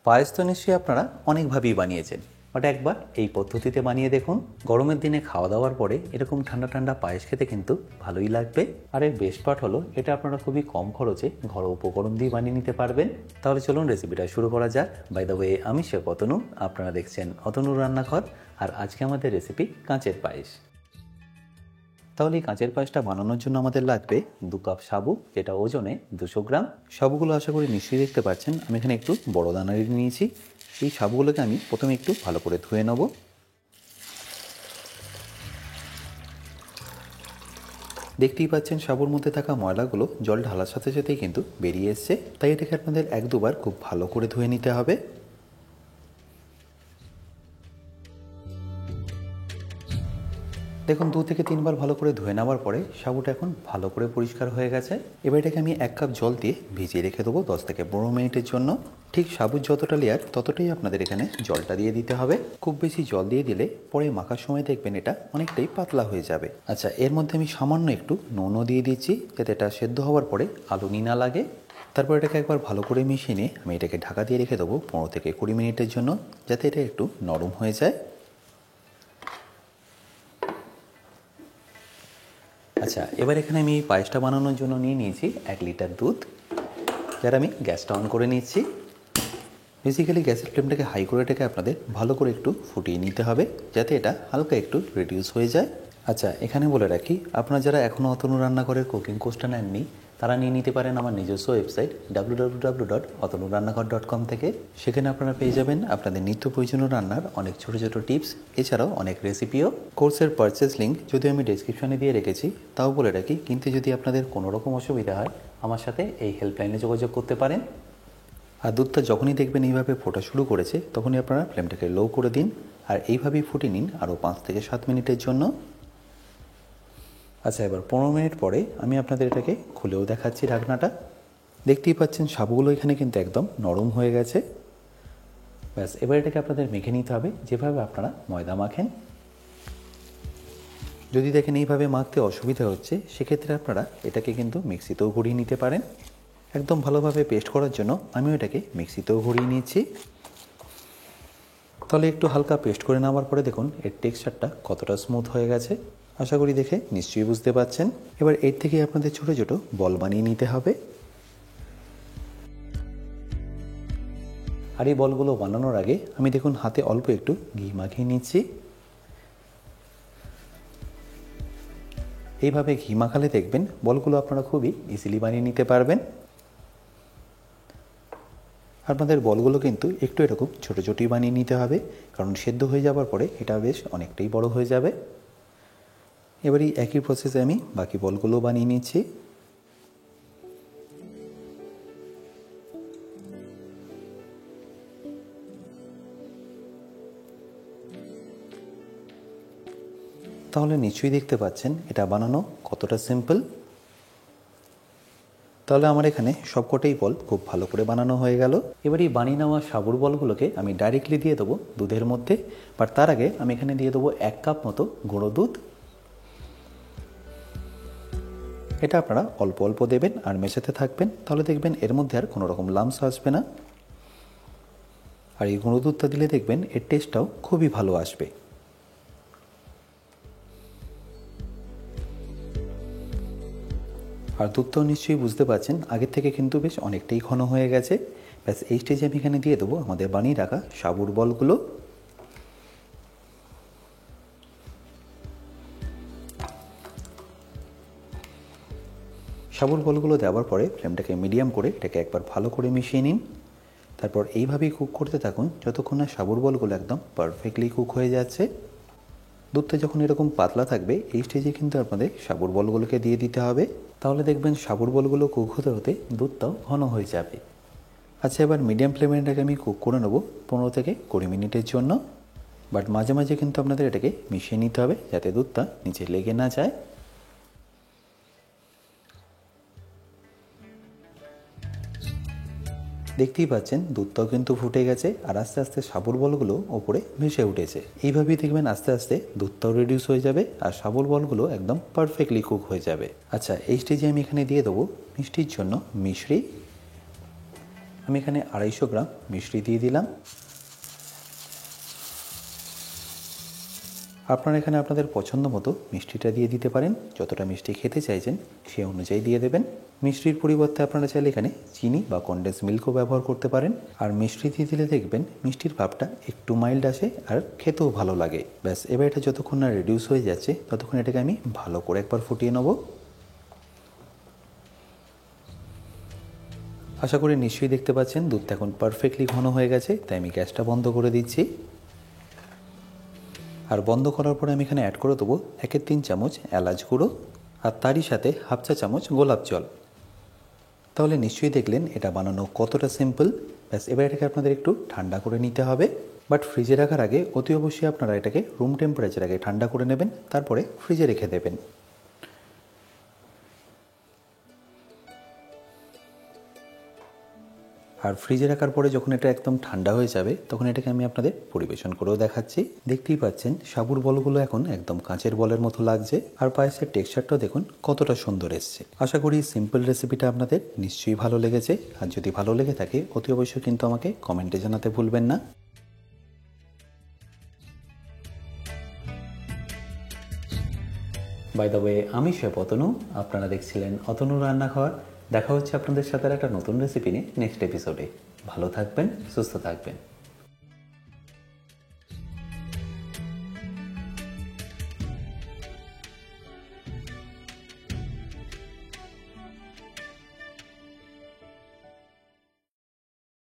পায়েস তো নিশ্চয়ই আপনারা অনেকভাবেই বানিয়েছেন, বাট একবার এই পদ্ধতিতে বানিয়ে দেখুন। গরমের দিনে খাওয়া দাওয়ার পরে এরকম ঠান্ডা ঠান্ডা পায়েস খেতে কিন্তু ভালোই লাগবে। আর এর বেস্ট পার্ট হলো এটা আপনারা খুবই কম খরচে ঘরোয়া উপকরণ দিয়ে বানিয়ে নিতে পারবেন। তাহলে চলুন রেসিপিটা শুরু করা যাক। বাই দ্য ওয়ে, আমি শেফ অতনু, আপনারা দেখছেন অতনুর রান্নাঘর। আর আজকে আমাদের রেসিপি কাঁচের পায়েস। তাহলে এই কাঁচের পায়েসটা বানানোর জন্য আমাদের লাগবে 2 কাপ সাবু, যেটা ওজনে 200 গ্রাম। সাবুগুলো আশা করি নিশ্চয়ই দেখতে পাচ্ছেন, আমি এখানে একটু বড় দানারি নিয়েছি। এই সাবুগুলোকে আমি প্রথমে একটু ভালো করে ধুয়ে নেব। দেখতেই পাচ্ছেন সাবুর মধ্যে থাকা ময়লাগুলো জল ঢালার সাথে সাথেই কিন্তু বেরিয়ে এসছে, তাই এটাকে আপনাদের 1-2 বার খুব ভালো করে ধুয়ে নিতে হবে। দেখুন 2 থেকে 3 বার ভালো করে ধুয়ে নেওয়ার পরে সাবুটা এখন ভালো করে পরিষ্কার হয়ে গেছে। এবার এটাকে আমি 1 কাপ জল দিয়ে ভিজিয়ে রেখে দেবো 10 থেকে 15 মিনিটের জন্য। ঠিক সাবুর যতটা লেয়ার ততটাই আপনাদের এখানে জলটা দিয়ে দিতে হবে। খুব বেশি জল দিয়ে দিলে পরে মাখার সময় দেখবেন এটা অনেকটাই পাতলা হয়ে যাবে। আচ্ছা, এর মধ্যে আমি সামান্য একটু নুনও দিয়ে দিচ্ছি, যাতে এটা সেদ্ধ হওয়ার পরে আলুনি না লাগে। তারপর এটাকে একবার ভালো করে মিশিয়ে নিয়ে আমি এটাকে ঢাকা দিয়ে রেখে দেবো 15 থেকে 20 মিনিটের জন্য, যাতে এটা একটু নরম হয়ে যায়। আচ্ছা, এবার এখানে আমি এই পায়েসটা বানানোর জন্য নিয়ে নিয়েছি 1 লিটার দুধ, যার আমি গ্যাসটা অন করে নিচ্ছি। বেসিক্যালি গ্যাসের ফ্লেমটাকে হাই করে এটাকে আপনাদের ভালো করে একটু ফুটিয়ে নিতে হবে, যাতে এটা হালকা একটু রিডিউস হয়ে যায়। আচ্ছা, এখানে বলে রাখি, আপনারা যারা এখনও অতনু রান্নাঘরের কুকিং কোর্সটা নেননি তারা নিয়ে নিতে পারেন আমার নিজস্ব ওয়েবসাইট www.otonurannaghar.com থেকে। সেখানে আপনারা পেয়ে যাবেন আপনাদের নিত্য প্রয়োজনীয় রান্নার অনেক ছোটো ছোটো টিপস, এছাড়াও অনেক রেসিপিও। কোর্সের পারচেস লিঙ্ক যদি আমি ডেসক্রিপশনে দিয়ে রেখেছি, তাও বলে রাখি, কিন্তু যদি আপনাদের কোনো রকম অসুবিধা হয় আমার সাথে এই হেল্পলাইনে যোগাযোগ করতে পারেন। আর দুধটা যখনই দেখবেন এইভাবে ফোটা শুরু করেছে, তখনই আপনারা ফ্লেমটাকে লো করে দিন আর এইভাবেই ফুটিয়ে নিন আরও 5 থেকে 7 মিনিটের জন্য। আচ্ছা, এবার 15 মিনিট পরে আমি আপনাদের এটাকে খুলেও দেখাচ্ছি ঢাকনাটা। দেখতেই পাচ্ছেন সাবুগুলো এখানে কিন্তু একদম নরম হয়ে গেছে। ব্যাস, এবার এটাকে আপনাদের মেখে নিতে হবে যেভাবে আপনারা ময়দা মাখেন। যদি দেখেন এইভাবে মাখতে অসুবিধা হচ্ছে, সেক্ষেত্রে আপনারা এটাকে কিন্তু মিক্সিতেও ঘুরিয়ে নিতে পারেন। একদম ভালোভাবে পেস্ট করার জন্য আমিও এটাকে মিক্সিতেও ঘুরিয়ে নিচ্ছি। তাহলে একটু হালকা পেস্ট করে নেওয়ার পরে দেখুন এর টেক্সচারটা কতটা স্মুথ হয়ে গেছে, আশা করি দেখে নিশ্চয়ই বুঝতে পারছেন। এবার এর থেকে আপনাদের ছোটো ছোটো বল বানিয়ে নিতে হবে। আর এই বলগুলো বানানোর আগে আমি দেখুন হাতে অল্প একটু ঘি মাখিয়ে নিচ্ছি। এইভাবে ঘি মাখালে দেখবেন বলগুলো আপনারা খুবই ইজিলি বানিয়ে নিতে পারবেন। আপনাদের বলগুলো কিন্তু একটু এরকম ছোটো ছোটোই বানিয়ে নিতে হবে, কারণ সেদ্ধ হয়ে যাওয়ার পরে এটা বেশ অনেকটাই বড় হয়ে যাবে। এবারই একই প্রসেসে আমি বাকি বলগুলো বানিয়ে নিচ্ছি। তাহলে নিশ্চয়ই দেখতে পাচ্ছেন এটা বানানো কতটা সিম্পল। তাহলে আমার এখানে সবকটাই বল খুব ভালো করে বানানো হয়ে গেল। এবার এই বানিয়ে নেওয়া সাবুর বলগুলোকে আমি ডাইরেক্টলি দিয়ে দেবো দুধের মধ্যে, বাট তার আগে আমি এখানে দিয়ে দেবো 1 কাপ মতো গুঁড়ো দুধ। এটা আপনারা অল্প অল্প দেবেন আর মেশাতে থাকবেন, তাহলে দেখবেন এর মধ্যে আর কোনো রকম লাম্পস আসবে না। আর এই গুঁড়ো দুধটা দিলে দেখবেন এর টেস্টটাও খুবই ভালো আসবে। আর দুধটাও নিশ্চয়ই বুঝতে পারছেন আগের থেকে কিন্তু বেশ অনেকটাই ঘন হয়ে গেছে। ব্যাস, এই স্টেজে আমি এখানে দিয়ে দেবো আমাদের বানিয়ে রাখা সাবুর বলগুলো। সাবুর বলগুলো দেওয়ার পরে ফ্লেমটাকে মিডিয়াম করে এটাকে একবার ভালো করে মিশিয়ে নিন। তারপর এইভাবেই কুক করতে থাকুন যতক্ষণ না সাবুর বলগুলো একদম পারফেক্টলি কুক হয়ে যাচ্ছে। দুধটা যখন এরকম পাতলা থাকবে, এই স্টেজে কিন্তু আপনাদের সাবুর বলগুলোকে দিয়ে দিতে হবে। তাহলে দেখবেন সাবুর বলগুলো কুক হতে হতে দুধটাও ঘন হয়ে যাবে। আচ্ছা, এবার মিডিয়াম ফ্লেমে এটাকে আমি কুক করে নেবো 15 থেকে 20 মিনিটের জন্য। বাট মাঝে মাঝে কিন্তু আপনাদের এটাকে মিশিয়ে নিতে হবে, যাতে দুধটা নিচে লেগে না যায়। দেখতেই পাচ্ছেন দুধটাও কিন্তু ফুটে গেছে আর আস্তে আস্তে সাবুর বলগুলো ওপরে ভেসে উঠেছে। এইভাবেই দেখবেন আস্তে আস্তে দুধটাও রিডিউস হয়ে যাবে আর সাবুর বলগুলো একদম পারফেক্টলি কুক হয়ে যাবে। আচ্ছা, এই স্টেজে আমি এখানে দিয়ে দেবো মিষ্টির জন্য মিশ্রি। আমি এখানে 250 গ্রাম মিষ্টি দিয়ে দিলাম। আপনারা এখানে আপনাদের পছন্দ মতো মিষ্টিটা দিয়ে দিতে পারেন, যতটা মিষ্টি খেতে চাইছেন সেই অনুযায়ী দিয়ে দেবেন। মিষ্টির পরিবর্তে আপনারা চাইলে এখানে চিনি বা কনডেন্স মিল্কও ব্যবহার করতে পারেন। আর মিষ্টি দিয়ে দিলে দেখবেন মিষ্টির ভাবটা একটু মাইল্ড আসে আর খেতেও ভালো লাগে। ব্যাস, এবার এটা যতক্ষণ না রিডিউস হয়ে যাচ্ছে ততক্ষণ এটাকে আমি ভালো করে একবার ফুটিয়ে নেব। আশা করি নিশ্চয়ই দেখতে পাচ্ছেন দুধটা এখন পারফেক্টলি ঘন হয়ে গেছে, তাই আমি গ্যাসটা বন্ধ করে দিচ্ছি। আর বন্ধ করার পরে আমি এখানে অ্যাড করে দেবো 1-3 চামচ এলাচ গুঁড়ো আর তারই সাথে 1/2 চা চামচ গোলাপ জল। তাহলে নিশ্চয়ই দেখলেন এটা বানানো কতটা সিম্পল। ব্যাস, এবার এটাকে আপনাদের একটু ঠান্ডা করে নিতে হবে। বাট ফ্রিজে রাখার আগে অতি অবশ্যই আপনারা এটাকে রুম টেম্পারেচার আগে ঠান্ডা করে নেবেন, তারপরে ফ্রিজে রেখে দেবেন। আর ফ্রিজে রাখার পরে যখন এটা একদম ঠান্ডা হয়ে যাবে তখন এটাকে আমি আপনাদের পরিবেশন করেও দেখাচ্ছি। দেখতেই পাচ্ছেন সাবুর বলগুলো এখন একদম কাঁচের বলের মতো লাগছে, আর পায়েসের টেক্সচারটাও দেখুন কতটা সুন্দর এসছে। আশা করি সিম্পল রেসিপিটা আপনাদের নিশ্চয়ই ভালো লেগেছে। আর যদি ভালো লেগে থাকে অতি অবশ্যই কিন্তু আমাকে কমেন্টে জানাতে ভুলবেন না। বাই দ্য ওয়ে, আমি শেফ অতনু, আপনারা দেখছিলেন অতনু রান্নাঘর। দেখা হচ্ছে আপনাদের সাথে একটা নতুন রেসিপি নিয়ে নেক্সট এপিসোডে। ভালো থাকবেন, সুস্থ থাকবেন।